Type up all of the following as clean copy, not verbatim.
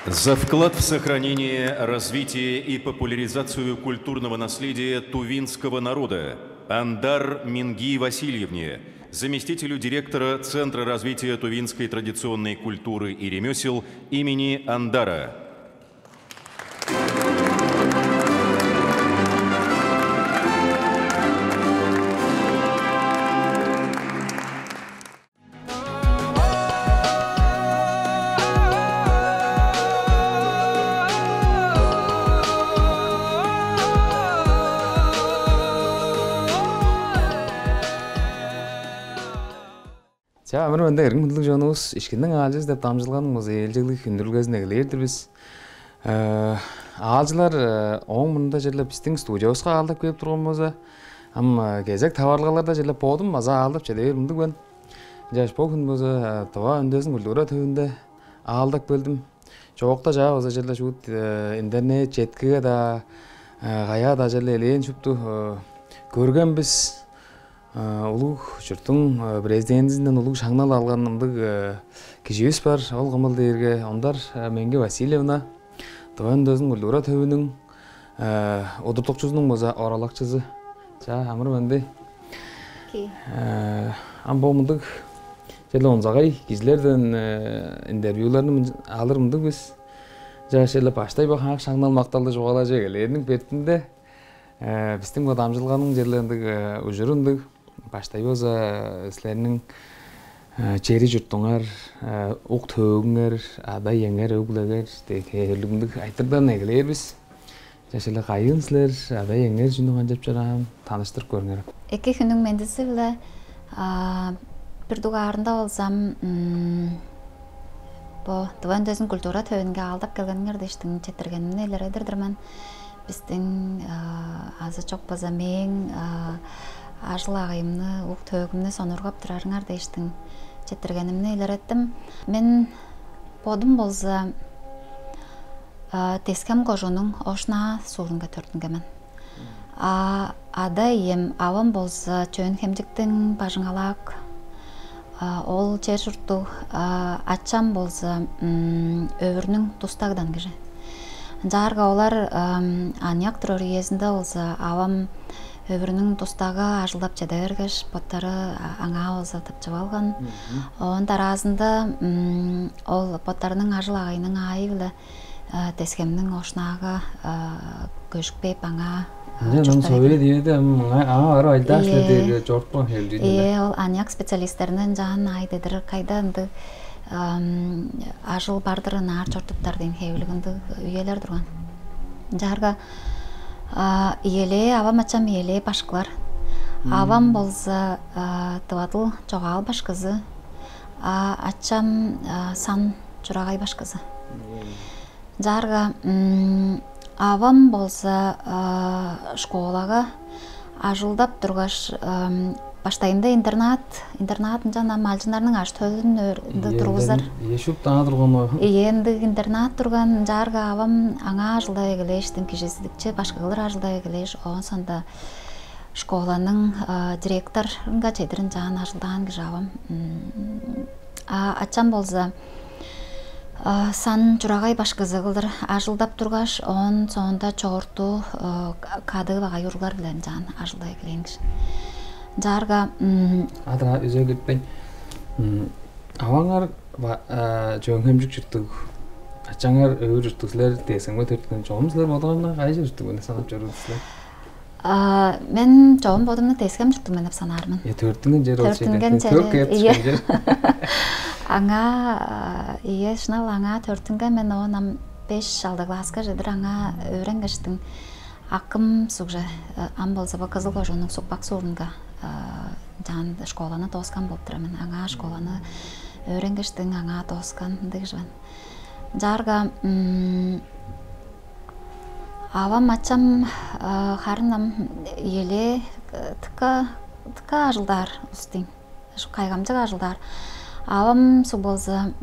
За вклад в сохранение, развитие и популяризацию культурного наследия тувинского народа Андар Минги Васильевне, заместителю директора Центра развития тувинской традиционной культуры и ремесел имени Андара. За амар банда эргэн хөдлөг жоноос ишгэнэн аалжс деп дамжуулган мөс ээлжиглэх хөндрөлгөөснэ гэлэрдэр бис аалжлар он мында жерле бистин студиосқа аалдап келип турган болсо ам кезек таваргаларда жерле бодум маза аалдап чедер мындык бан жаш богун болсо това өндөсүн гүлдөрө төвүндө аалдап келдим жоокта жаа болсо жерле шут интернет жеткиге да гая да жерле элен чупту көргөн биз улуг журтун президентинен улуг шаңнал алганымдык кишибиз бар. Ол кымыл дээрге ондар Менге Васильевна Төвөндөзүн Гүлдөрө төбүнүн одуртукчусунун болсо оралакчысы. За амыр менде. Амбомдук желе онзагай кизлерден интервьюларын алырмындык биз. Жашеле баштай бахак шаңнал макталды жугалажы элердин бертинде биздин дамжылганын жерлердик ужурундук баштай болса силердин чери журтуңар ук төгүңөр адай еңер өглөгөр тейлүгүндүк айтырдан эгелербиз жашылы кайын силер адай еңер жунуган деп жарам тааныштырып көрүңөр. Эки күнүң мендиси биле бир дугаарында болсам бу Төвөндөзүн культура төвүнгө алдап келгениңерди иштин четиргенин элердирдирмен биздин азы чок база мен ажылагымны ук төгүмнү сонургап турарыңар дештин четиргенимни илереттим. Мен бодум болсо тескем кожунун ошна суулунга төртүнгемен. Ада ем авам болсо чөн хемжиктин бажыңалак ол жер журтту ачам болсо өбүрүнүн тустагдан киши. Жарга олар аньяк турар иесинде болсо авам өбүрүнүн тустагы ажылдап жеде бергеш боттары аңа болсо тапчып алган. Онун таразында ол боттарынын ажыл агайынын айы биле тескемдин ошнага көшүкпейп аңа ол аньяк специалисттеринин жаан ай дедир кайда ынды ажыл бардыр наар чортуптардын хейлигинди үйелер турган. Жарга иеле авам ачам иеле башкылар. Авам болсо тывадыл чогал башкызы, ачам сан чурагай башкызы. Жарга авам болсо школага ажылдап тургаш баштайында интернатын жана малжындарның аш төлүн тургузар. Ешуп таа турган ой. Энди интернат турган жарга авам аңа ажылдай келештин кишисидикче башкалар ажылдай келеш. Оон сонда школанын директорунга чедирин жаан ажылдаган киши авам. Ачам болсо сан чурагай башкызы кылдыр ажылдап тургаш оон соонда чогорту кады багай уруглар билен жаан ажылдай келген киши. Жарга адра үзөгүтпен аваңар жөңөмжүк журттук ачаңар өөр журттуклар десеңме төртүнөн чоомсулар болгондо кайсы журттук санап жүрүсүлөр? Мен чоом бодумду тескем журттук деп санаармын. Төртүнөн жер болчу. Аңа шнал аңа төртүнгө мен онам 5 алды класска жедир аңа өйрөнгөштүн акым сукже ам болсо кызыл кожунун сукпак суурунга жан школаны тоскан болуп турамын. Аңа школаны өйрөнгөштүн аңа тоскан дегишмен. Жарга авам ачам харынам иеле тыка ажылдар устин кайгамчык ажылдар. Авам су болсо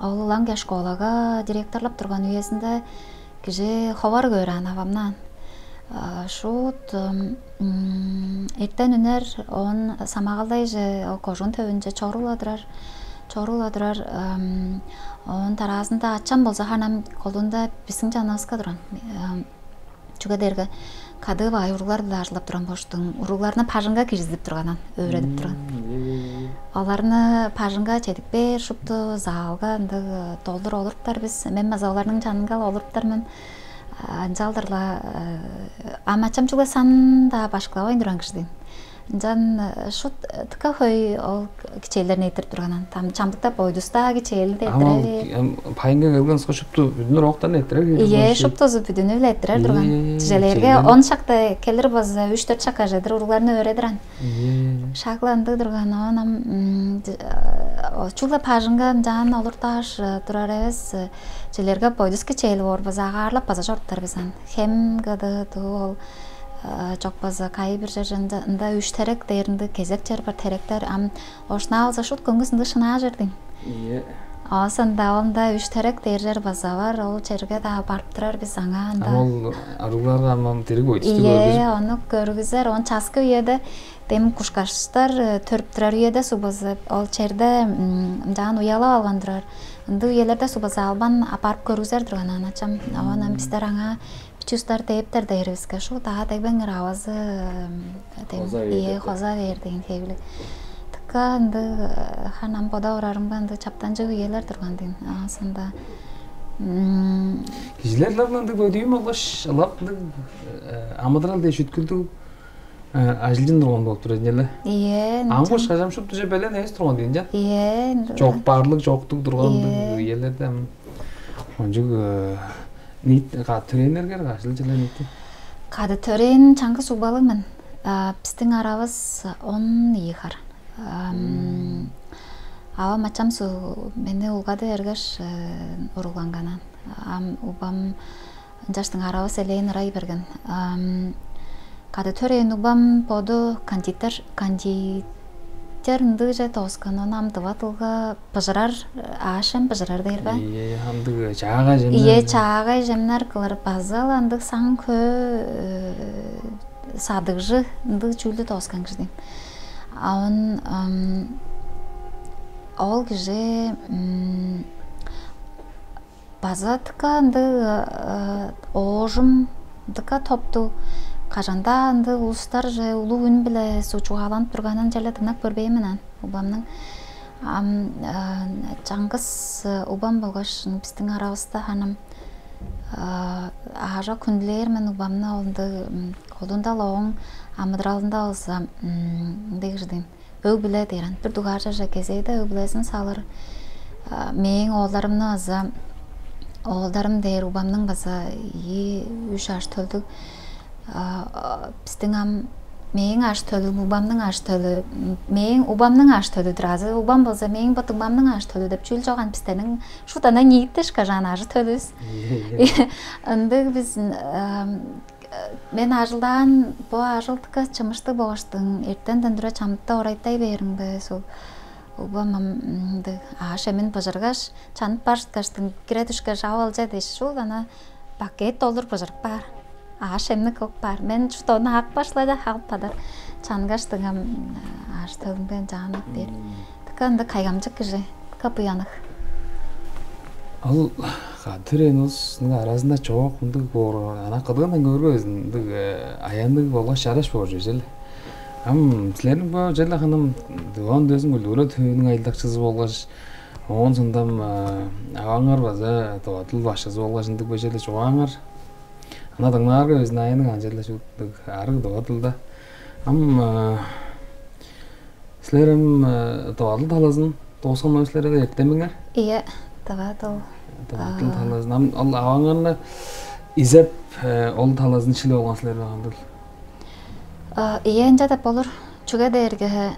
ол ланга школага директорлоп турган үйесинде киши хабар көрөн авамнан. Шут эртен үнер он самагалдай же кожун төбүнчө чоруладырар. чорула турар. Он таразында ачам болса ханам колунда бисиң жаныбызга туран. Чуга дерге кады бай уруглар да ажылап туран боштун. Уругларны пажынга киргизип турганан, өйрөтүп турган. Аларны пажынга чедикпе шупту залга толдур олуруптар биз. Мен мазаларның жанынга олуруптармын. Анжалдырла амачам чуга сан да башкалап ойндурган кишидин. Жан шут тыка хой ол кичелерин этирип турганан. Там чамдыкта бойдуста кичелди этире. Пайынга келген шупту бүдүнөр октан этире. Ие, шуптузу бүдүнү эле этире турган. Тижелерге 10 шакта келир болса 3-4 шакка жедир уругларны өрөдүран. Шакланды турган анам чула пажынга жан олурташ турар эбиз. Желерге бойдус кичели борбыз агарлап база жорттар бизан. Хем гады тул çok fazla kayı bir жерinde üç terek değerinde gezek çer bir terekler am oşna alsa şut köngüsünde şına jerdin. İyi. Aslında onda üç terek değer baza var o çerge daha barıp durar biz sana anda. Ama arılar ama terek oydu. İyi onu görgüzer on çaskı yede dem kuşkaşlar törp durar yede subazı ol çerde can uyala algandırar. Indi uyelerde subazı alban aparıp görgüzer durgan anacham. Avanam bizler ana Чустар тейптер дайрыбызга шу таа тегбен равазы хоза вердин тегли. Така анды ханам пода урарымга анды чаптан жыгы елер тургандын. Асында Кижлерлернен көдүйм алгаш алап амадрал деш үткүлдү ажылын турган болуп турат эле. Ие. Амгош кажам шуп түжө белен эс турган дейин жа. Ие. Жок барлык жоктук турган елерде. Онжуг Nit тренерге кашыл жылы нит. Кады төрен чаңгы субалымын. Биздин арабыз 10 ихар. Ава мачам су мени улгады эргеш уругланганан. Убам жаштын арабыз элейин рай берген. Кады төрен убам поду Тернды же тосканы нам дыватылга пыжырар ашым пыжырар дейрба. Ие, хамды чаага жемнер. Ие, чаага жемнер кылыр пазал анды сан кө садыгжы анды чүлді тоскан кішден. Аун ол кіже базатыка анды ожым дыка топту Кажанда анды улустар же улуу үн биле сучугаланып турганын жале тыңнап көрбөймүн ан убамдын. Жаңгыз убам болгош биздин арабызда ханам ажа күндүлермен убамны алды колунда лоң амыдралында болса дегирдин өг биле дейрен бир дугажа же кезейде өг билесин салыр мээң оолдарымны аза оолдарым дейр убамдын баса 3 аш төлдүк Биздин ам мээң аш төлү, убамдын аш төлү, мээң убамдын аш төлү туразы, убам болсо мээң ботумамдын аш төлү деп чүл жоган биздердин шутана нииттеш кажан аш төлүбүз. Ынды биз мен ажылдан бу ажылдыкка чымышты болуштун эртен дөндүрө чамытта орайтай бериңби сол убамды аш эмин бажыргаш чанып барышткаштын кире түшкөш абалжа деш шул ана пакет толтуруп бажырып бар. Ашемни көк бар. Мен чутону ак башлайда халып падар. Чангаштыгам аш төлүнбен жанып бер. Таканда кайгамчык киже. Капыянык. Ал кадыренус арасында чоок мындык бор. Ана кыдыгынан көрбөбүз. Аяндык болгош жараш болуп жүрсүл. Силердин бу жана ханым дыван дөзүн гүлдөрө түйүнүн айылдакчысы болгош. Оон сындам абаңар база тоотул башчысы болгош ындык бөжөлө чоаңар. Надаңнарга өзүнүн айының анжеле шуттук арыг догатылда. Силерим тоотул таласын тоскон силерге эртемиңер? Ие, тоотул таласын. Ал абаңарны изеп ол таласын ичиле болгон силер багандыр. Ие энже деп болор. Чуга дээрге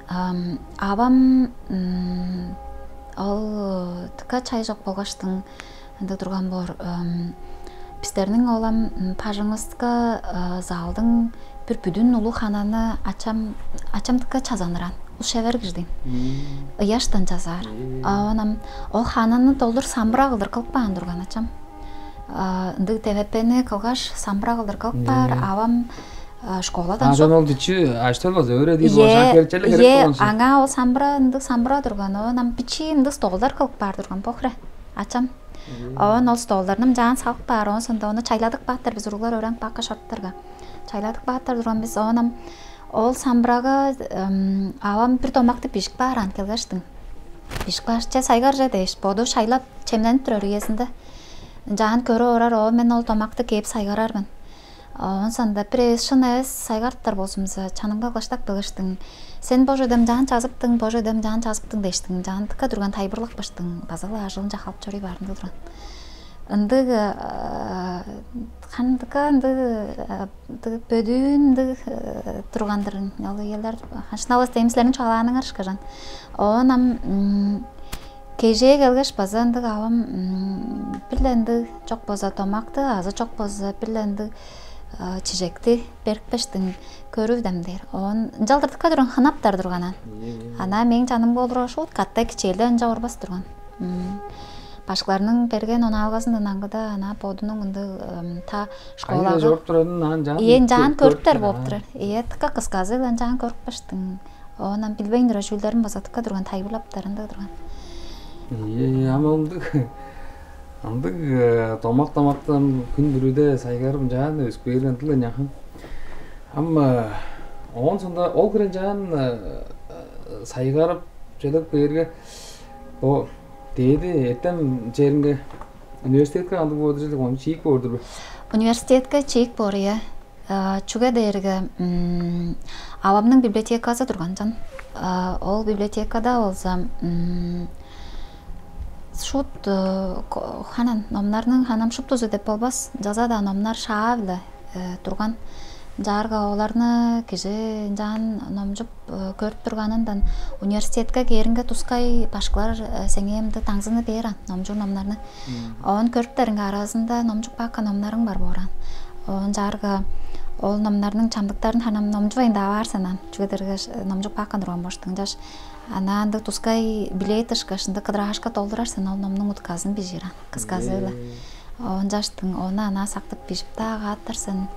абам ал тыка чай жок болгоштун анда турган бор Биздердин олам пажыңызга залдың bir bütün ulu xananı açamdıkka çazanıran. O şever girdin. Yaştan çazar. Anam o xananı doldur sambra qıldır qılып baan durgan açam. Ndı TVP'ni qılğaş sambra qıldır qılып бар. Avam школадан Жон ол дичи аштал болса өрө дейм ошак берчеле керек болгон. Аңа ол самбыра турган, онам бичи ынды столдар кылып бар турган похре. Ачам. Ол столдарным жан салып бар, сонда оны чайладык бааттар биз уруглар өрөң бакка шорттарга. Чайладык бааттар турган биз онам ол самбырага авам бир томакты пишик баран келгештин. Пишик барча сайгар же дейш, боду шайлап чемненип турар иесинде. Жан көрө орар, о мен ол томакты кээп сайгарармын. Онсанда пресс шынайыз сайгарттар болсумса чаныңда кылыштак белештиң. Сен божодем жан жазыптың, божодем жан жазыптың дештиң. Жантыкка турган тайбырлык баштың. Базала ажылын жахалып чори барын турган. Ынды хандыка ынды бөдүн тургандырын. Ал елдер хашналас темислерин чагаланың арышкажан. Онам кеже келгеш базанды авам билленди жок боза томакты, азы жок боза билленди чижекти беркпештин көрүвдемдер. Он жалдыртыкка турган ханаптар турганан. Ана менин жаным болдура ошол катта кичелден жабырбас турган. Башкаларның берген оны алгасындан аңгыда ана подунун ынды та школага. Жорп туратын ан жан. Жан көрүптөр болуп турар. Тыка кысказылан жан көрүппештин. Онан билбеймдир ошулдарын базатыкка турган тайбылаптарында турган. Андык томактан күн бүрүдө сайгарым жан өсүп берген тылы жакын. Амма он сонда ол кирен жан сайгарып жедеп берге о деди этем жеринге университетке андык болду же он чийик болдурбу. Университетке чийик бория. Чуга дерге авамдын библиотекасы турган жан. Ол библиотекада болсо шут ханан номнарның ханам шуптузу деп болбас. Жазада номнар шаавлы турган. Жарга оларны киже жан номжуп көрүп турганындан университетке керинге тускай башкалар сеңемди таңзыны беран номжур номнарны. Он көрүптөрүнүн арасында номжуп бакка номнарың бар боран. Он жарга ол номнарның чамдыктарын ханам номжубайында барсанан чугедерге номжуп бакка турган боштуң жаш. Ананды тускай билетышка шында кыдрашка толдурарсан ол номнун утказын бижиран кызгазылы. Он жаштың оны ана сактып бишип дагы аттарсан.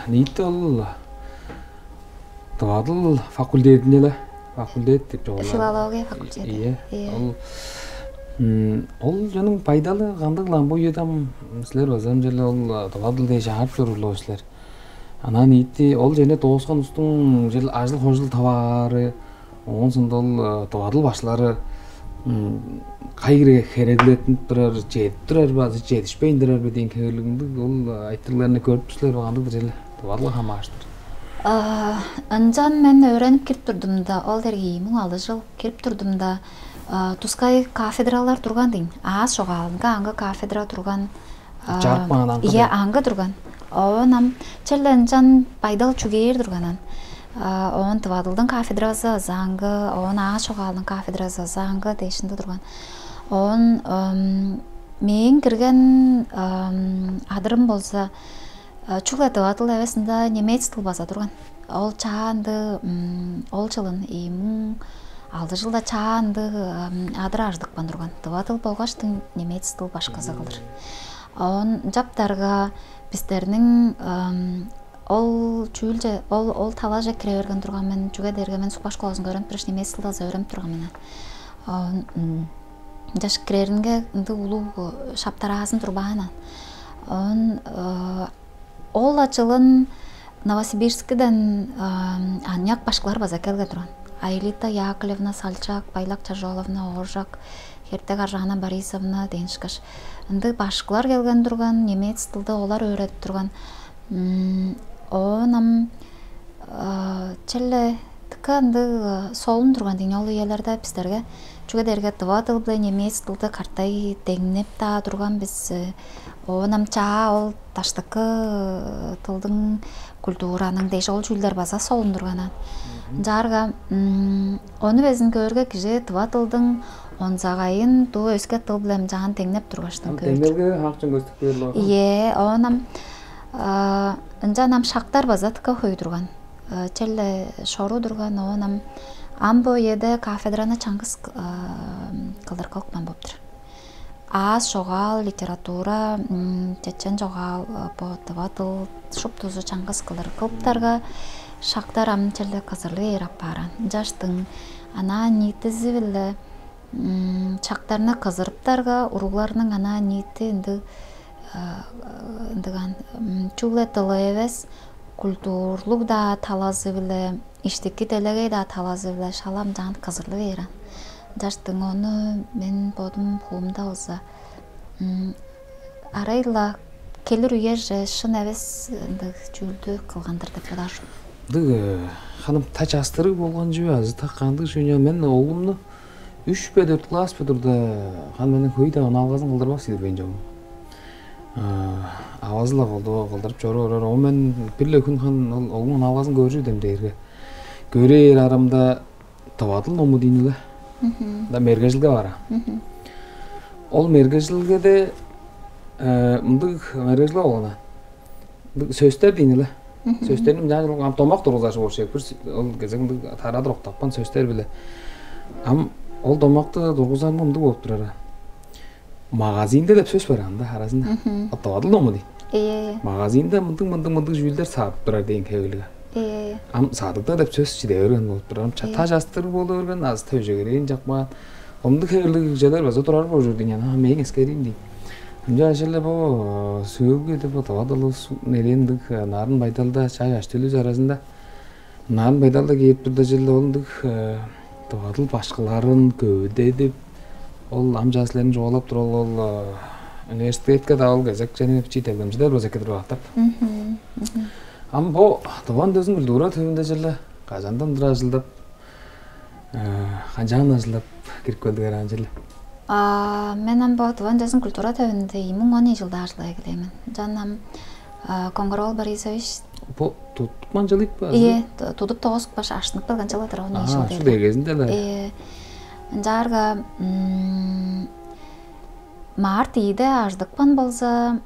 Нейт ол Тавадыл факультетине факультет деп жоғалады. Филология факультети. Ол жаның пайдалы қандығылан бұл едам сілер базам jelе ол Тавадыл дей жағарып жүрілі осылар. Ана нейті ол және тоғысқан ұстың жел ажыл қожыл тавары, оң сында ол Тавадыл башылары қайгіре керегілетін тұрар, жетіп тұрар базы, жетішпейін тұрар беден көгілігінді ол айттырларына көріп түсілер бағандығы желі Тавадыл қама аштыр. Анжан мен öğrenip kirip turdum da, ол dergi 16 жыл kirip turdum da, тускай кафедралар турган дейм. Шоғалынға аңғы кафедра турган. Жарпмаған аңғы? Иә, аңғы турган. Онам челленжан пайдал чугейер турганан. Он Тавадылдың кафедрасы аңғы, он Шоғалының кафедрасы аңғы дейшінде турган. Он мен кірген адырым болса, Чугла Тавадыл әвесінде немец тыл база турган. Ол чаанды, ол жылын 6 жылда чаанды адыр аждық бан турган. Тавадыл болғаштың немец тыл башқазы қылыр. Он жаптарға біздерінің ол чүйлже, ол талажа кіре өрген турган мен чуга дерге мен сукбаш қоласын көрім біріш немец тылда зөрім турган менен. Жаш кірерінге ұлу шаптарасын турбағанан. Ол ачылын Новосибирскіден аньяк башқылар база келге турган. Айлита Яковлевна, Сальчак, Байлак Чажоловна, Оржак, Хертек Аржана Борисовна дейіншкаш. Инды башқылар келген турган, немец тылды олар өйретіп турган. Онам челе тікі инды солын турган дейін ол елерді біздерге. Чуга дерге Тавадыл біле немец тылды картай деңнеп та турган біз. Онам чаа ол таштықы тылдың культураның дейші ол жүлдер база солын турганан. Жарга оны безин көрге киже Тавадылдың онзағайын ту өске тыл білем жағын теңнеп тургаштың көрді. Теңнелге хақчын көстік берілі оған? Е, онам ընջանամ շակտար բազատկա հույդրուգան չել շորու դրուգան онам ամբո եդե կաֆեդրանա չանգս կլրկոկ բամբոբդր аз жоғал литература, чечен жоғал тыватыл, шуптузу чаңғыз кылыр кылыптарға шақтар амчелі кызырлы ерап баран. Жаштың ана ниетізі білі чақтарына кызырыптарға уругларының ана ниеті чулы тылы евес, культурлук да талазы білі, иштеки делеге да талазы білі, шалам жан кызырлы еран. Жаштың оны мен бодым хуымда олса. Арайла келір үйе шын әвес жүлді қылғандар деп бодар. Ханым тач астыры болған жүй азы таққанды жүйне мен оғымны 3-4 класс бөтірді қан менің көйді алғазын қылдырмақ сейді бейін жауым. Авазыла қылдырып жоры о мен бірлі күн қан оғымын алғазын көрі жүрдім дейірге. Көрер арамда таватыл ному дейінілі. Да мергежілге бара. Ол мергежілге де мұндық мергежілге олғана. Сөстер дейінілі. Сөстерім жаңа жылғы томақ тұрғызашы болшек. Ол кезеңді тарадыр оқтаппан сөстер білі. Ол томақты тұрғызар мұнды болып тұрары. Мағазинде деп сөз бар анда арасында. Аттавадыл ному дейін. Мағазинде мұндық жүйілдер сабып тұрар дейін кәуілігі. Садықта деп сөз жиде өрген болып тұрарым. Та жастыр болды өрген, аз тәужегерейін жақпаған. Омды кәуілігі жайлар база тұрар болып жүрден, мейін ескерейін дейін. Амжа әшілі бұл сөйге деп отавадылы нерендік нарын байдалда чай аштөліз арасында. Нарын байдалда кейіп тұрда жылы олындық тавадыл башқыларын көде деп ол амжасыларын жоғалап тұр ол университетке да ол кезек және чителгімжілер өз әкедір бақтап. Ам бұл таван дөзін күлдура төбінде жылы қажандан дұра жылдап қанжағына жылдап кіріп көлдігер ан жылы. Мен бұл таван дөзін күлдура төбінде 2010 жылда ажылай келемін. Жанам Коңғырол Борисович. Бұл тұтықман жылып ба? Тұдып тоғыз баш ашынып білген жылы тұр 10 жылда. Шуды егезінде лә? Жарға март ейді аждықпан болса,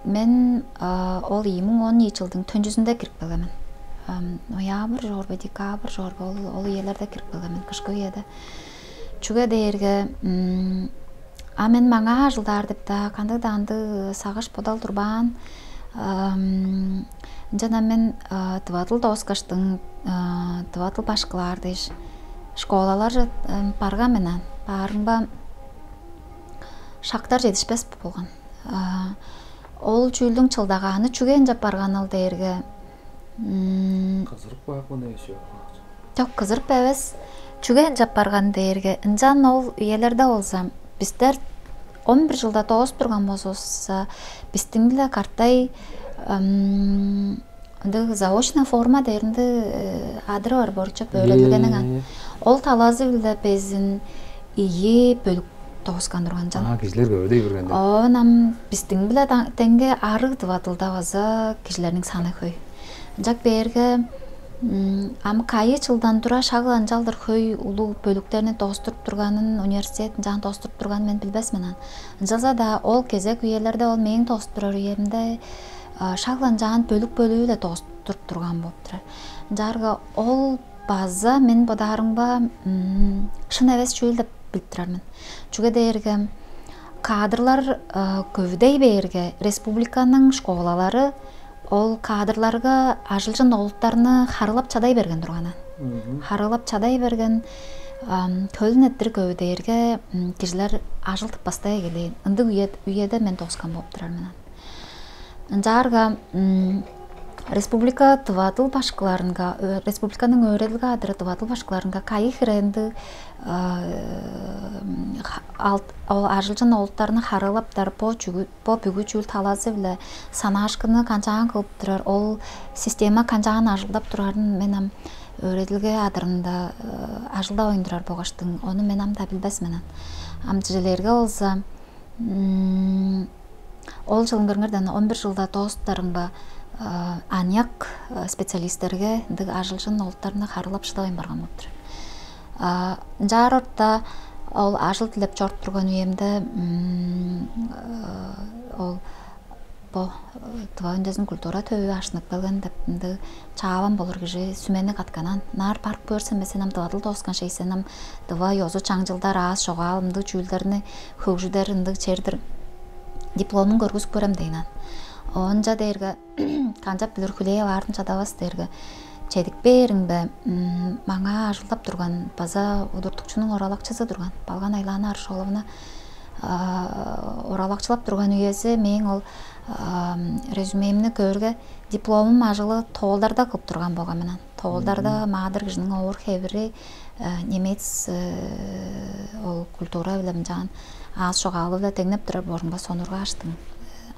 мен ол 2010 жылдың төн жүзінде кіріп білгемін. Ноябр, жорбы, декабр, жорбы, ол елерде кіріп білгемін, кышқы еді. Чүге дейірге, мен маңа жылдар деп та, қандығданды сағыш подал тұрбан. Жана мен тыватыл доскаштың, тыватыл башқылар дейш. Школалар барға менен, барыңба шақтар жетішпес болған. Ол жүлдің чылдағаны чүген жап барған ал дейірге. Қызырып бақ мұны еші? Жоқ, қызырып әвес. Чүген жап барған дейірге. Інжан ол үйелерді олса, біздер 11 жылда тоғыз тұрған болса, біздің білі қартай заочна форма дейірінді адыры бар борча бөлелігенің. Ол талазы білді безін ие бөлік тоғысқан тұрған жан. Кешілер көбедей біргенде? Онам біздің білі тәңге арық дұватылда ваза кешілерінің саны көй. Жак берге кайы жылдан тұра шағылан жалдыр көй ұлы бөліктеріне тоғыстырып тұрғанын, университетін жағын тоғыстырып тұрғанын мен білбәс менен. Жаза да ол кезек үйелерде ол мейін тоғыстырар үйерінде шағылан жағын бөлік-бөлігі тоғыстырып тұрған болып тұрар. Жарға ол база мен бодарыңба шын әвес жүйіл деп білттірармын. Чүге дейірге кадрлар көвдей берге республиканың школалары ол кадрларға ажылжын олыттарыны харылап чадай берген тұрғаны. Харылап чадай берген көлін әттір көвдейірге кежілер ажылтып бастай келейін. Үнді үйеді мен тоғысқан болып тұрармын. Жарға республика тыватыл башқыларынға, республиканың өреділгі адыры тыватыл башқыларынға кайы хиренді ажылжын олыттарыны харылаптар по бүгі жүл талазы білі сана ашқыны қанчаған қылып тұрар, ол система қанчаған ажылдап тұрарын менім өреділгі адырында ажылда ойындырар боғаштың, оны менім да білбәс менен. Амчыжелерге олса, ол жылыңғырыңырдан 11 жылда тоғыстарыңға аньяк специалисттерге ажылжын олыттарына харылап шыдайын барған болып тұр. Жар орта ол ажыл тілеп жорт тұрған үйемді ол тыва өндезин культура төбү ашынып келген деп чаабан болор киши сүмени катканан нар парк көрсөмесен ам тывадыл тоскан шейсен ам тыва йозу чаңжылдар аз шогаал ымдык чүүлдерни хөгжүдер ындык чердир дипломун көргүзүп көрөм дейнан онжа дээрге канжап билер хүлээ баардым чадабас дээрге чедик бериңбе мага ажылдап турган база удуртукчунун оралакчысы турган Балган Айлана Аршоловна оралакчылап турган үйесі мен ол резюмемни көргө дипломум ажылы тоолдарда кылып турган болгон менен тоолдарда маадыр кишинин оор хебири немец ол культура билем жан аз шогаалы эле теңнеп турар борунга сонурга аштым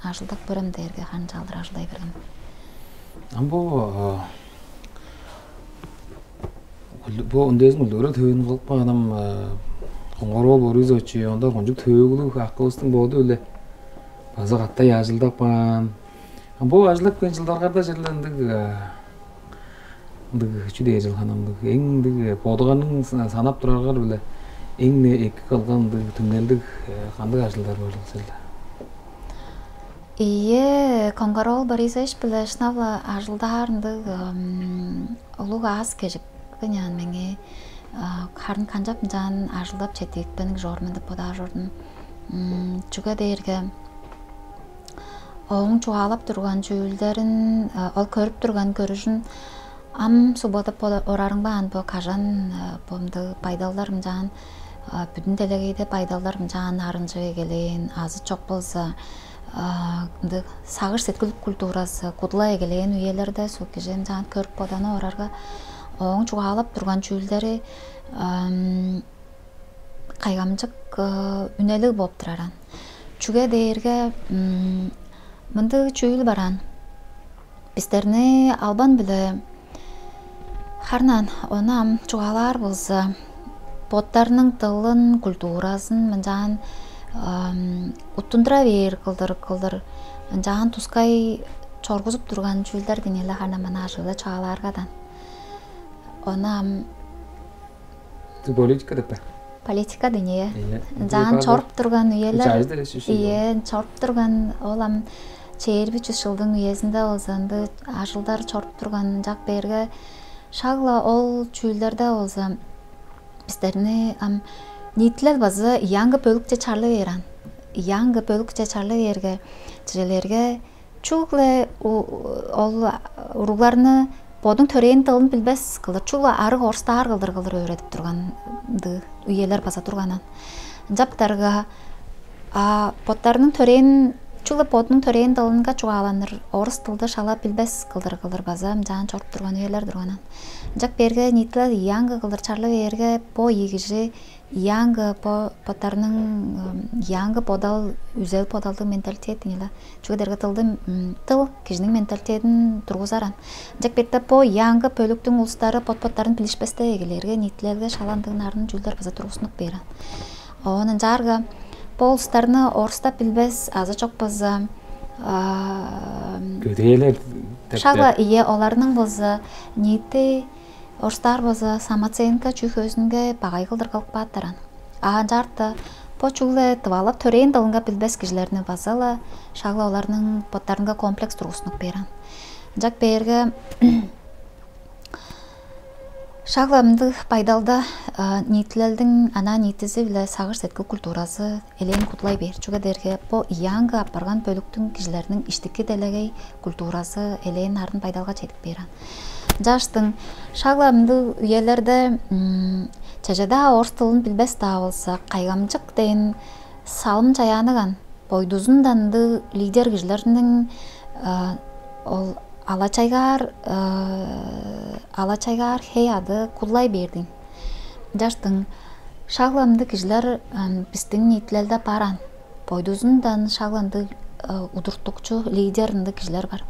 ажылдап көрөм дээрге канчалдыр ажылдай бергем bu öndezin uldugra tövün kılıp bağınam Kongarol boruz öçü, onda koncuk tövgülü hakkıbızın boğdu öyle bazı katta yazıldak bağın bu ajılık ben жылдаргарда жерленdik üçü de jыл hanamdık eң boğduğanın sanap durargar öyle eң eki kalgan tümneldik kandık ajılдар болдық selda Kongarol Борисович биле шнавла ажылдарындык улуг аз кежик Кынян меңе карын канжап жан ажылдап четик бениг жормун деп бода жордум. Чуга дээрге оң чуалап турган чүүлдерин ол көрүп турган көрүшүн ам субатып орарың баан бо кажан бомды пайдаларым жан бүтүн делегейде пайдаларым жан арынчы келен азы чок болса сагыш сеткил культурасы кудла эгелеген үйелерде суу кежен жан көрүп боданы орарга оң чуалап турган чүүлдери кайгамчык үнелүү болуп тураран. Чуга дээрге мындай чүүл баран. Биздерни албан биле харнан онам чугалар болса боттарынын тылын, культурасын мынжан уттундура бер кылдыр жан тускай чоргузуп турган чүүлдер денеле харна мана ажылы чагаларгадан. Онам политика деп политика дене жан чорп турган үйелер чорп турган олам чейирби 300 жылдын үйесинде болсанды ажылдар чорп турган жак берге шагла ол чүүлдерде болса биздерни нитлер базы яңгы бөлүкче чарлы беран яңгы бөлүкче чарлы берге жерлерге чугле ол уругларны Бодың төрейін тылын білбәс қылыр. Чула арғы орыстар қылдыр өйретіп тұрғанды үйелер баса тұрғанан. Жаптарға боттарының төрейін, чула бодының төрейін тылынға чуғаланыр. Орыс тылды шала білбәс қылдыр база жан чорып тұрған үйелер тұрғанан. Жак берге нитлер яңғы қылдыр чарлы берге по егіжі яңғы боттарының яңғы подал, үзел подалдың менталитетін елі. Чуға дәргі тыл кежінің менталитетін тұрғызаран. Жак берді по яңғы пөліктің ұлыстары боттарын білішпесті егелерге нитлерге шаландығын арын жүлдер база тұрғысынық беран. Оның жарғы по ұлыстарыны орыста білбес азы чок база шағла оларының база ниеті Орстар база самоценка чүйхөзүнгө багай кылдыр кылып бааттаран. Жарты по чуле тывалап төрейин дылынга билбес кишилерни базала шагла оларнын боттарынга комплекс тургусунук беран. Жак берге шагламды пайдалда нитлелдин ана нитизи биле сагыш сеткил культурасы элен кутлай бер. Чуга дерге по яңгы апарган бөлүктүн кишилеринин иштики делегей культурасы элен арын пайдалга четип беран. Жаштың шагламды үйелерде чажада орыс тылын билбес да болса кайгамчык дейин салым чаяныган бойдузунданды лидер кишилердин ол алачайгар хейады куллай бердин. Жаштың шагламды кишилер биздин нитлелде баран бойдузундан шагламды удуртукчу лидеринде кишилер бар.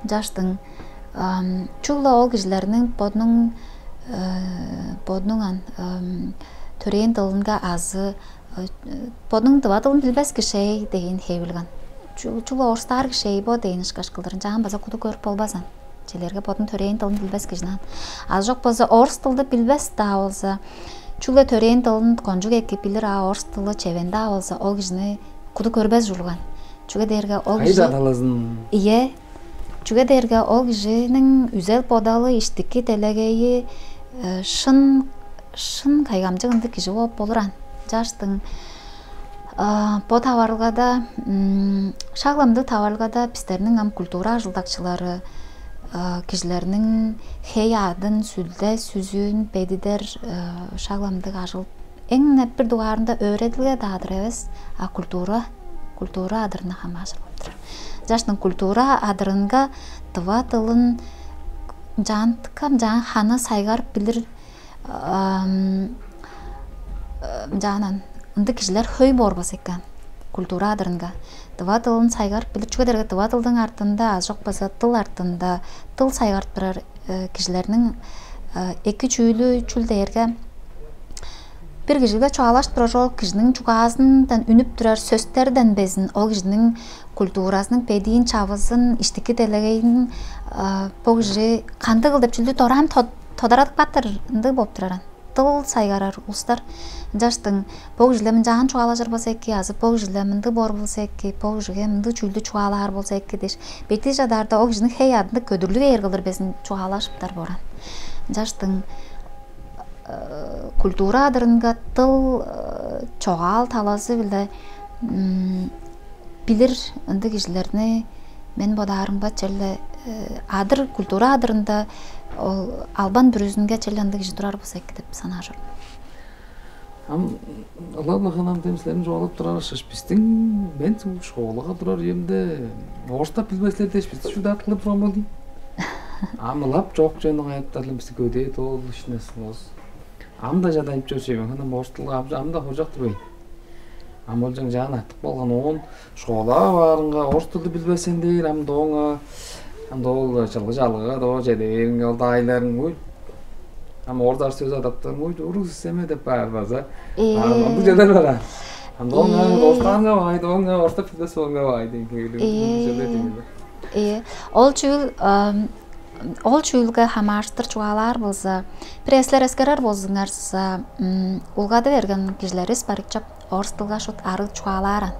Жаштың чугла ол кишилердин боднун төрейин тылынга азы боднун тыва тылын билбес кишей деген хейбилган. Чугла орыстар кишей бо деген ишкаш кылдырын жаган база куду көрүп болбасын. Челерге бодун төрейин тылын билбес кишинан. Az жок болсо орыс тылды билбес да болсо чугла төрейин тылын конжук эки билир орыс тылы чебен да болсо ол кишини куду көрбөс жулган. Чуга дерге ол Кайда киши аталазын? ие чуга дерге ол кишинин үзел подалы иштики телегейи шын кайгамжыгынды киши болуп болуран. Жаштың по таваргада шагламды таваргада бистердин ам культура жылдакчылары кишилердин хей адын сүлде сүзүүн бедидер шагламдык ажыл эң бир дугарында öğretilge дадыр эбес, а культура адырына хам ажыр болуптур. Жаштын культура адырынга тыва тылын жан ханы сайгар билир жанан ынды кишилер хөй борбос экен культура адырынга тыва тылын сайгар билир. Чуга дерге тыва тылдын артында аз жок болсо тыл артында тыл сайгарып турар кишилердин эки чүйлүү чүлдерге bir kişiyle çoğalaştırır ol kişinin çuğazından ünüp durar sözlerden bezin ol kişinin kulturasının pediğin çavızın işteki delegeyin bu kişi kandı kıl depçildi toram todaradık batır ındı bop duraran tıl saygarar uluslar jaştın bu kişiyle min jağın çoğalaşır bolsa eki yazıp bu kişiyle mindy bor bolsa eki bu kişiyle mindy çüldü çoğalar bolsa eki deş beti jadarda o kişinin hey adında ködürlüğü ergılır bezin çoğalaşıptar boran jaştın культура адырынга тыл чоғал таласы билир ынды кишилерни мен бодарымга челе адыр культура адырында албан бүрүзүнгө челе ынды киши турар болсо эки деп санашыр. Аллахнан темслерин жоолуп турар шишпистин мен школага турар жерде орустап билбеслер дешпиз шуда кылып ромоди. Амылап жок жөнүн аяттарын бизди көдөй тол ишнесиңиз. Амда жадайып жүрсөйм, аны моштулга амда хожактырбай. Амолжың жан айтып болгон он школа барынга орус тилди билбесең дейт, амда оңа ол жалгыга до жедең алдайларың ой. Ам ордар сөз адаптарын ой, урус семе деп барбаза. Амда жадар бара. Амда оңа орстанга байды, оңа орта билбесе оңа байды деген. Ол чүйлгө хамаштыр чуалар болса, преслер эскерер болсуңарса, улгады берген кишилерис барыкчап орус тылга шут ары чуаларан.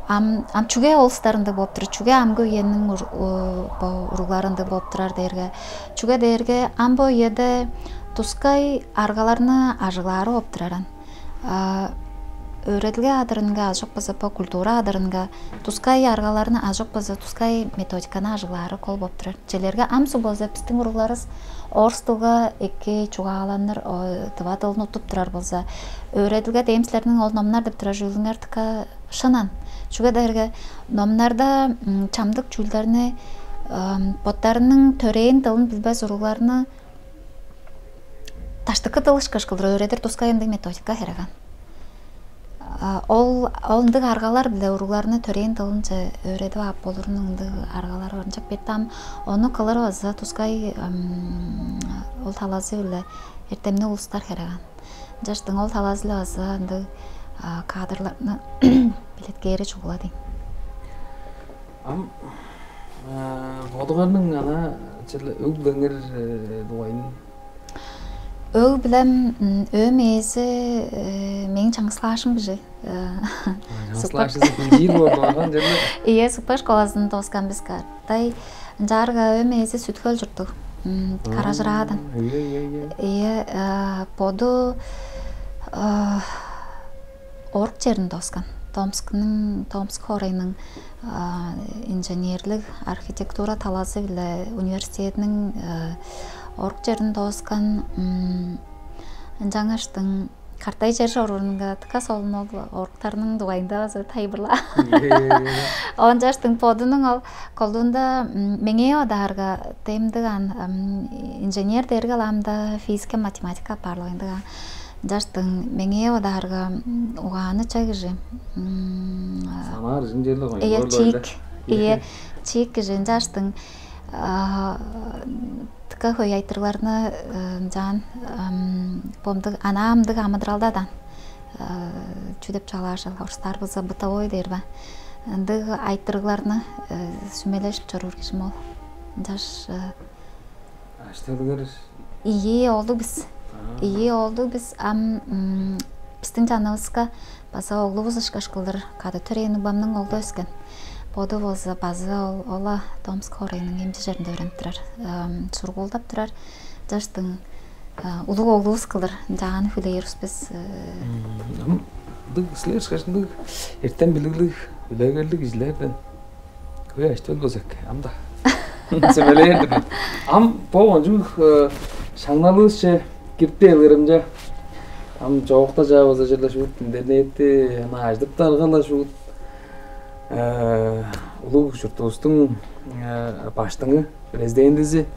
Ам чуге олстарында болуптур, чуге амгы үйенин уругларында болуптурар дерге. Чуге дерге амбо үйеде тускай аргаларны ажылары болуптураран. Öğretilge adırınga az jok bolsa po kultura adırınga tускай аргаларны аз жок болсо тускай методиканы ажылары кол болуп турар. Желерге амсу болсо биздин уругларыбыз орус тылга эки чугааланыр тыва тылын утуп турар болсо öğretilge демсилердин ол номнар деп турар жүүлүңөр тыка шынан. Чуга дерге номнарда чамдык чүүлдөрүнү боттарынын төрейин тылын билбес уругларны таштыкы тылышкы кылдырып öğretir тускай ынды методика хераган. Ол ындык аргалар биле уругларны төрейин тылынча öğretip ап болурунун ындык аргалары барынча беттам ону кылыр болсо тускай ол таласы биле эртемне улустар хераган. Жаштың ол таласы эле болсо ындык кадрларны билеткери чугула дейм. Бодуганын ана челе өглөңөр дуайын Ög bilem ömezi men çangslaşım bije. Çangslaşım bilgin bolgan жерде. Ие, супер школасын тоскан биз картай. Жарга ömezi sütkөл жүрдүк. Каражырадан. Ие, поду орг жерин тоскан. Томск хорайнын инженерлик архитектура таласы биле университетинин орг жерин тоскан жаңаштың картай жер орунга тыка солун оргтарынын дуайында тайбырла. Он жаштың подунун ол колдунда меңе одарга темдиган инженер дерге ламда физика математика барлыгында жаштың меңе одарга уганы чагыжы. Самар жинжерле кой. Чик жаштың тыка хөй айтырларны жан помдык анамдык амыдралдадан чүдеп чалашыл орустар болсо бытовой дербе ындык айтыргларны сүмелешип чоруур кишим ол жаш аштадыгыр ие олду биз Біздің жаныбызға баса оғлуыз ішкаш қылдыр, қады түрейінің бамның олды өскен. Боды болса базы ола Томск орайының емді жерінде өреніп тұрар. Сұрғолдап тұрар, жаштың ұлық оғлуыз қылдыр, жаған хүлейір ұспес. Сілер шқашындық, ертен білігілік, үләгерлік izlerden көй ашты өл бозак, амда. Сөмелерді. Болған жүк шаңналығыз ше кіртті елгерімже. Жоғықта жауыза жерлі шуыт, интернетті, аждыпта арғала шуыт. Улуг жұртуыстың баштыңы, президентізі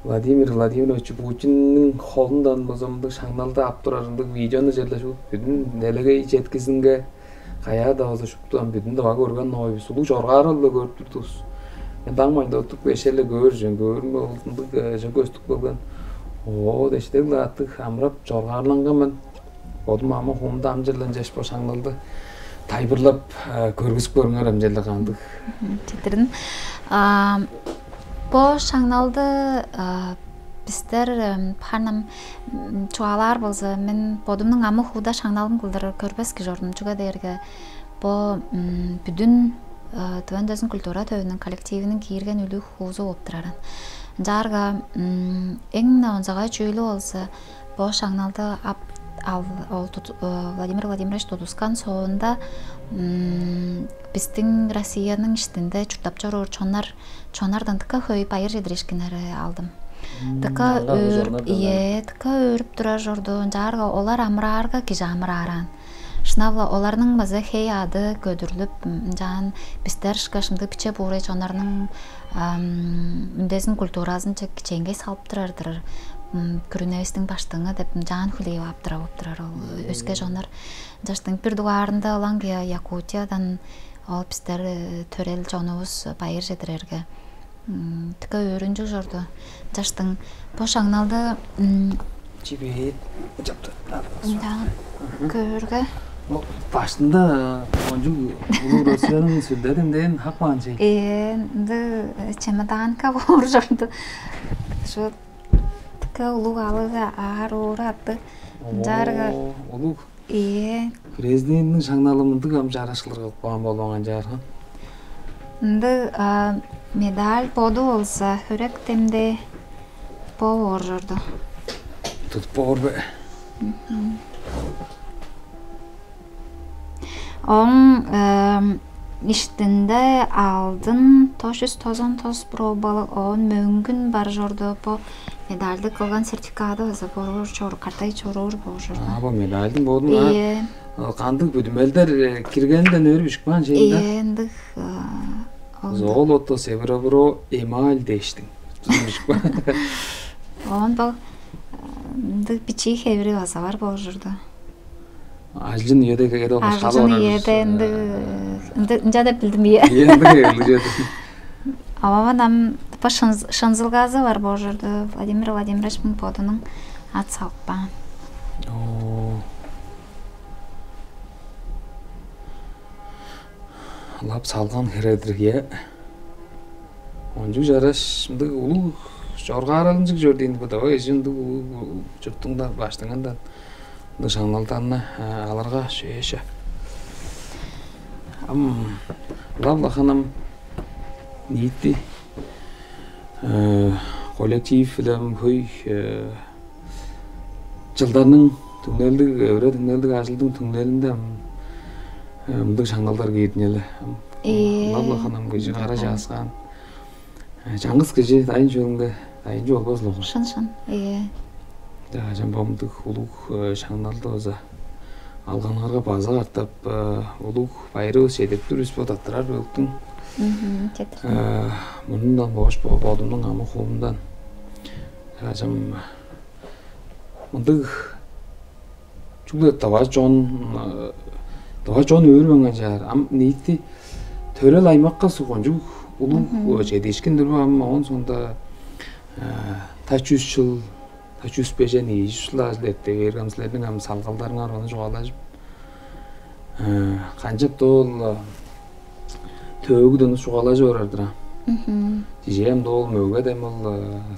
Владимир Владимирович Путиннің қолындан бозымдық шаңналды аптырарындық видеоны жерлі шуыт. Бүтін неліге жеткізінге қая да озы шуптуан бүтін дұға көрген ойбыз. Улуг жорғарылы көріп тұрдыз. Мен таңмайында өттік бешелі көрін болдық жын көстік болған. Дештегі лағаттық амырап жорғарланған мен. Одым ама қуымда амжырлан жеш бұл шаңналды. Тайбырлап көргізіп көріңер әмжелі қандық. Четірін. Бұл шаңналды біздер панам чуалар болса, мен бодымның амы худа шаңналым қылдыр көрбескі жордым. Чуға дәргі бұл бүдін Төвендесін культура төвінің коллективінің кейірген үлі хуызы оптырарын. Жарға ең онзаға жөйлі олсы бұл шаңналды Владимир Владимирович Тодускан соғында біздің Россияның іштінде чұртап жорыр чонардан тіка хөйіп айыр жедірешкенері алдым. Тіка өріп тұра жорды, жарға олар амырарға кежі амыраран. Шынавла оларның базы хей ады көдірліп, жан біздер шықашымды піче бұрай чонарның үндесін культуразын кеченге салып тұрардыр. Күріневестің баштыңы деп жан хүлей аптырар өске жонар. Жаштың бір дуарында олан Якутиядан ол біздер төрел жонуыз байыр жедірерге. Тікі өрінжі жорды. Жаштың бұл шаңналды Чебейт жапты. Көрге. Башында онжу улуг Россияның сүлдерінден хақ маған жей. Енді чемоданка бор жорды. Şu тікі улуг алыға ағар оры атты. Жарғы. Улуг. Президенттің шаңналымындық ам жарашқыларға қоған болмаған жарғы. Енді медаль боду олса, хүрек темде бор жорды. Тут бор бе. Он иштинде алдын тошус тозон тоз пробалы он мөңгүн бар жорду по медальды кылган сертификаты өзі борор чор картай чорор бор жорду. Бу медальдын бодун кандык бүдүмөлдөр киргенден өрүп ишкпан жейинде. Эндик Золото, серебро, эмаль дештин. Он бу бичи хеври баса бар бор жорду. Ажлын еді кәді оны шалы Ажлын еді енді деп білдім ие. Енді кәді еді. Ама нам шынзылғазы бар бұл жүрді. Владимир Владимирович мың подының ат салықпа. Лап салған кередір е. Онжу жараш, мұнды ұлы жорға аралынжық жүрдейінді бұда. Өзінді жұптыңда баштыңында. Шаңналданна аларға шүйеші. Лавла ханам ниетті коллектив филім көй жылдарның түңнелдік, өрі түңнелдік ажылдың түңнелінде мұндық шаңналдар кейдінелі. Лавла ханам көйші қара жасқан. Жаңғыз көйші дайын жолыңға, дайын жол бозыл оғыр. Шын, Жан бомдық улуг шаңналды өзі алғанғарға база артап улуг байры өседеп түріс бодаттырар бөліктің. Мұндан бош бодымның амы қолымдан. Жан мұндық жүгілі дава жон өрмеңген жар. Нейті төрел аймаққа суған жүг улуг жедешкен дүрбі амы оң сонда та 100 жыл Тачус пежен ишулаз летте вергамслердин ам салгалдарың араны жогалажып. Канчап дол төгүдөн жогалажып барардыра. Тижем дол мөгө дем ол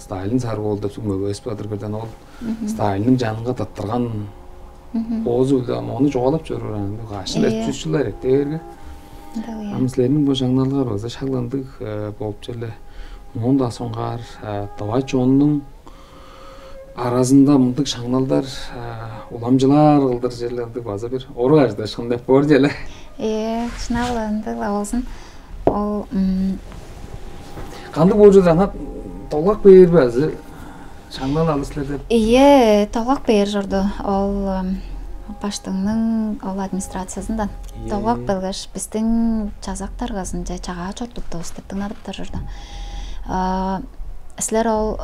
Сталин сар болду деп мөгө эспадыр берден ол Сталиндин жанына таттырган Bozuldu ama onu çoğalıp çoğuran. Kaçın 300 yıllar etti erge. Amslarının bu janlarlar olsa şaklandık bolup jelle. Ondan soňra taway çoğunun arasında mıntık şaňnallar ulamcılar kıldır jellerdi baza bir oru açdaşkın dep bor jelle. Şınalandı olsun. O Kandı bojudan tolak berberzi şaňnal alyslar dep. Tolak berjurdu. Ol baştığının ol administrasiýasyndan. Tolak belgeş bizden çazaktar gazınca çağa çortup da üstettin adıptar jurdu. Sizler ol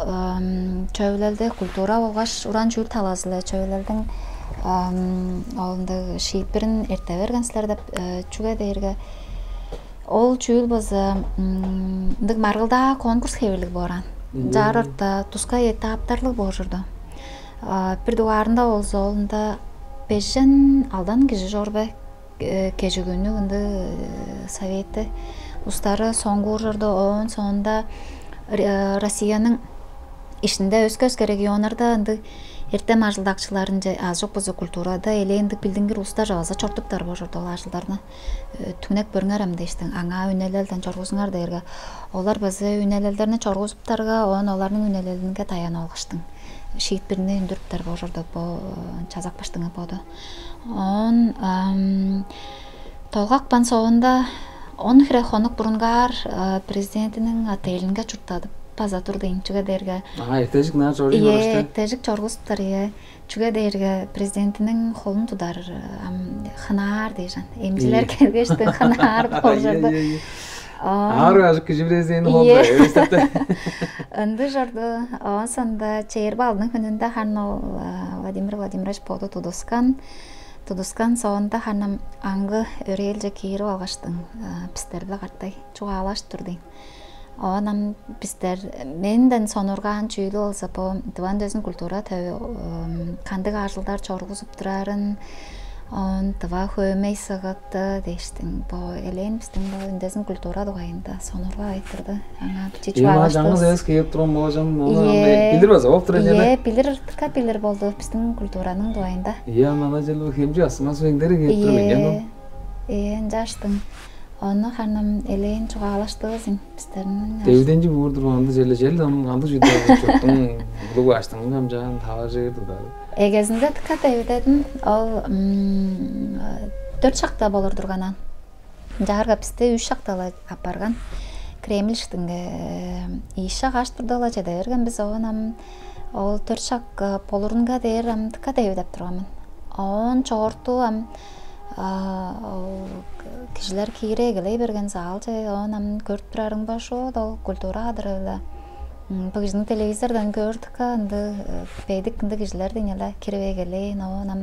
çöwlelde kultura bolgaş uran jül talazlı çöwleldin olunda şiipirin erte bergen sizler dep çüge derge ol çül boza dık margılda konkurs hevilik boran. Jararda tuska etaptarlyk bolurdu. Bir duvarında olsa olunda beşen aldan kişi jorba keje günü indi Sovet'te ustara soňgu jorda on sonda Russiýanyň işinde özköske regionlarda indi erte marjyldakçylarynja azok boza kulturada elendik bildingir usta jaza çortuptar bolurdu olaşlarna tünek börňärem deştin aňa ünelerden çorgusuňar derge olar baza ünelerlerini çorgusuptarga on olarnyň ünelerine tayan algyşdyň şiit birini ündürüpler bolurdu bu çazak başdyňa bodu on tolgak ban soňunda on hire honuk burungar prezidentiniň atelinge çurtady paza turdyň çüge derge. Ertejik näçe çorgy barışdy? Ertejik çorgusuptar çüge derge prezidentiniň holun tudar hınar diýen. Emjiler kelgeşdi hınar bolurdu. Ağır azıcık kişi prezidenti oldu. Öylesine. Indi jordu. O sonda çeýir baldyň hününde hanno Vladimir Vladimirovich podo Tuduskan sonda hanam angı örelje kiri algaşdyň. Pisterle gartay çugalaşdyrdy. Onam pister menden sonurgan çüýli bolsa bu diwan dözün kultura tabi kandyk arjyldar çorgusup duraryn. On tava hömey sagatda deştin. Bu elen bizden bu dözün kultura dogaýynda sonurga aýtyrdy. Aňa çiçugalaşdy. Ýa-da jaňyz eski ýetdiren bolsam, onu bilir bolsa, optur ýa-da. Bilir boldu bizden kulturanyň dogaýynda. Ýa, mana jelu hemji asma söýünderi ýetdirmegen. Jaşdyň. Onu hanım elen çugalaşdygyň bizden. Devdenji burdurmandy jelle onun andy jüdä çoktuň bulup açdyň hem jan tawajerdi da. Egezinde tıka devdedin ol 4 şakta bolur durganan. Jarga bizde 3 şaktala apargan. Kremliştinge işe gaştırdıla jede bergen biz onam ol 4 şak bolurunga derim tıka devdep turgamyn. On çortu am kişiler kire geley bergen salça onam görüp turaryn başo da kultura adyrla. Bugün televizordan gördük anda peydik anda kişiler dinle kirve geley onam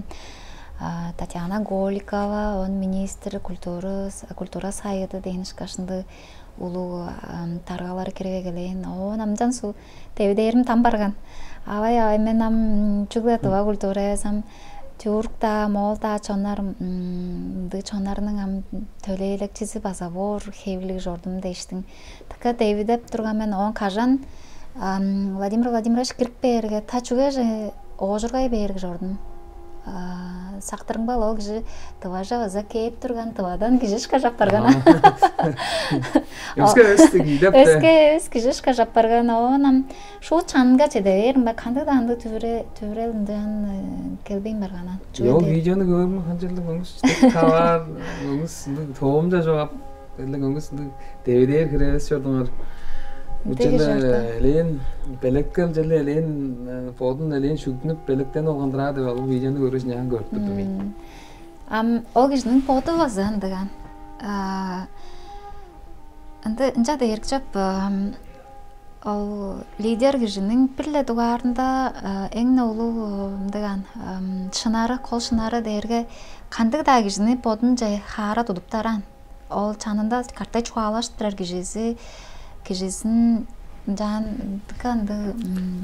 Tatiana Golikova on ministr kultura saýydy deniş kaşyndy ulu targalar kirve geley onam jansu tevderim tam bargan. Away men nam çugda tawa kultura sam Türkta, Molda çonarnyň am töleýlekçisi baza bor hewlik jordum deştin. Taka devdep turgan men on kajan Vladimir Vladimirovich kirip berge taçuge ojurgay berge jordum. Saktırın bal o kişi tıvaja vaza keyip turgan tıvadan kişi şkajap bargan. Öske kişi şkajap bargan onam şu çanga çederim ba kandıda andı tüvrelinden kelbeyin barganan. Yo videonu görmüş hançılık olmuş. Tavar olmuş. Tohumca cevap olmuş. DVD kreas jordum. Elen belekkel jelle elen podun elen şügnüp belekten olgandyrady ol videonu görüş näme gördüm. O kişinin podu wazandygan. Anda inja da yerkjap o lider kişinin birle dugarında eň nolu degan şınary kol şınary derge kandyk da kişini podun jay hara tutup taran. Ol çanında karta çugalaşdyrar kişisin jan kandy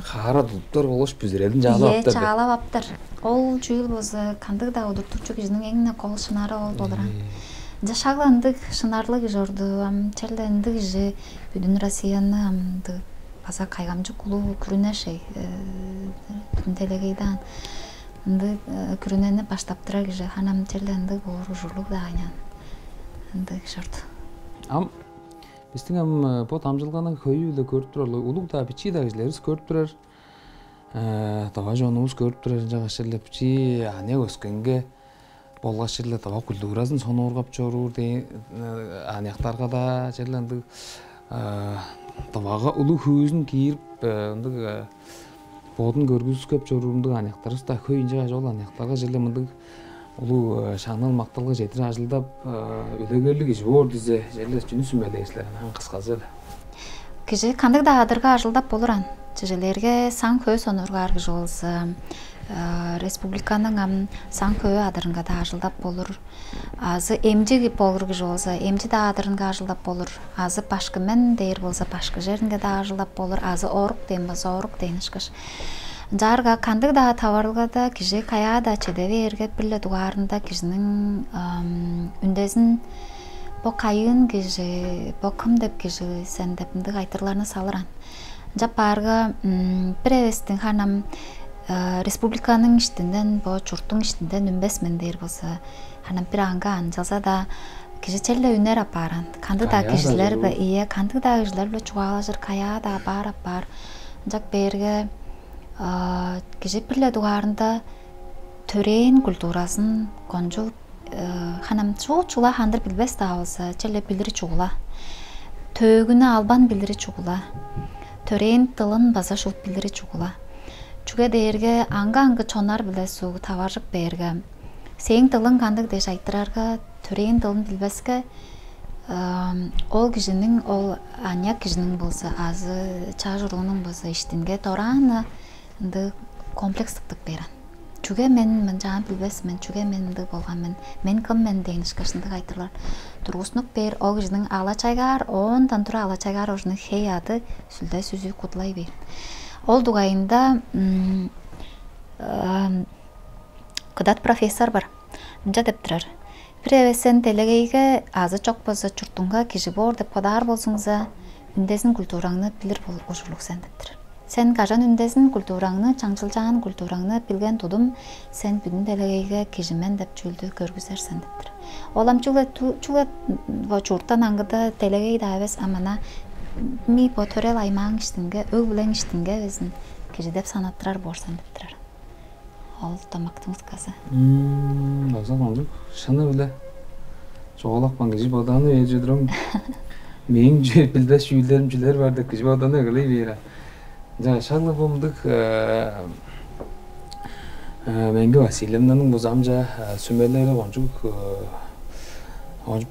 hara tutuptar boluş büzerelin jağlapdyr. Jağlapdyr. Ol çüýül boza kandyk da odurtukçu kişinin eň kol şınary ol bolaran. Jaşaglandyk şınarlyk jordu, çeldendik je bütün Russiýany baza kaýgamjy kulu kürüne şey, tüntelegeýdan. Ынды күрүнени баштаптыра киши ханам черленди болор ужурлук да айнан. Ынды шарт. Ам биздин ам бот амжылганын көйү эле көрүп турарлы. Улук да бичи да кишилерибиз көрүп турар. Таба жонубуз көрүп турар жага шерлеп бичи ане өскөнгө болгаш эле таба культурасын сонуургап жоруур деген анияктарга да жерленди табага улуу хүүзүн кийирип ындык бодун көргүзүп жоруурундук анияктарыбыз да көйүн жага жол анияктарга жерле мындык улуу шаңнан макталга жетире ажылдап үлөгөрлүк иш боор дизе жерле жүнү сүмөлейсилер анан кыскасы эле. Киши кандык да адырга ажылдап болуран. Чежелерге сан көй сонурга аргыж болса, республиканын сан көй адырынга да ажылдап болур. Азы эмжи болур киши болса, эмжи да адырынга ажылдап болур. Азы башкы мен дейр болса, башкы жеринге да ажылдап болур. Азы орук дейм болса, орук дейнишкиш. Жарга кандык да табарылга да киши кая да чеде берге билле дугарында кишинин үндесин бо кайын киши, бо кым деп киши сен деп мындык айтырларны салыран. Жапарга бир эбестин ханам республиканын иштинден, бо чурттун иштинден үнбесмен дейр болса, ханам бир анга анжалса да киши челле үнер апаран. Кандык да кишилер бе, кандык да кишилер биле чугалашыр, кая да бар апар. Жак берге киши бирле дугарында төрейин культурасын конжу ханам чугула хандыр билбес да болса, челле билдири чугула. Төгүнө албан билдири чугула. Төрейин тылын база шут билдири чугула. Чуге дээрге анга чонар биле суу таваржык берге. Сең тылын кандык деш айтырарга төрейин тылын билбеске ол кишинин, ол аньяк кишинин болса, азы чажыруунун болса иштинге тораны комплекстыктык берен. Чуге мен жаан билбесмен, чуге мен ынды болган мен кым мен дейнишкашындык айтырлар. Тургуснук бер ол кишинин ала чайгар, ондан тура ала чайгар ошуну хейады сүлдө сүзү кудлай бер. Ол дугайында кыдат профессор бар. Мынча деп турар. Бир эбесен телегейге азы чок болсо чуртунга киши боор деп подар болсуңуза, үндесин культураңны билир ушурлук сен деп турар. Сен кажан үндесин культураңны, чаңчылжаан культураңны билген тудум, сен бүгүн телегейге кишимен деп чүлдү көргүзөрсүн деп турар. Олам чуга чурттан аңгыда телегей да эбес амана ми бо төрел аймаң иштинге, өг билен иштинге безин киши деп санаттырар борсен деп турар. Ол тамактын сказы. Озон шыны биле. Жоголакпан киши боданы эжедрөң. Мен билбес үйлерим жүлөр бар деп киши боданы кылый бер. Жана шаңлы бомдук менге Васильевнанын бу замжа сүмөлөрү онжук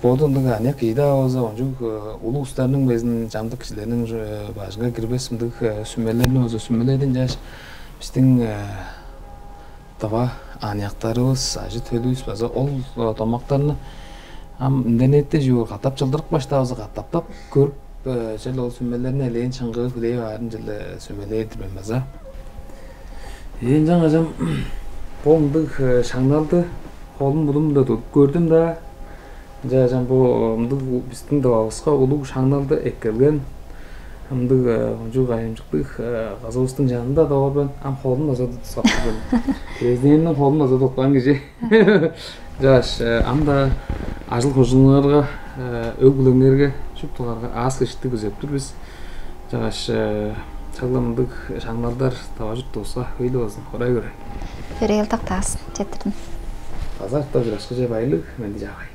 бодундук анек ида болсо онжук улуу устарынын безин жамдык кишилердин башына кирбес мындык сүмөлөрүн болсо сүмөлөйдөн жаш биздин таба анияктарыбыз, ажы төлүбүз болсо ол томактарны интернетте жөө каттап чылдырып баштабыз, каттаптап көрүп жел ол сүмөлөрүнө элейин чыңгы күлей барын желе сүмөлөйдүр мен база. Жаңа жам бомдук шаңналды колум булум да көрдүм да. Жам бу мындык биздин табабызга улуу шаңналды эккелген. Мындык онжук айымчыктык казыбыздын жанында да бар. Ам колун азат сактырдым. Президенттин колун азат оккан киши. Жаш анда ажыл кожуңарга өг бүлөңөргө чуптуларга аз кышты күзөптүрбүз. Жаш чагламдык шаңналдар таба жуттуусга өйлө болсун, орой көрөй. Берел тактасын, жетирдим. Азартта жашка жабайлык, менди жагай.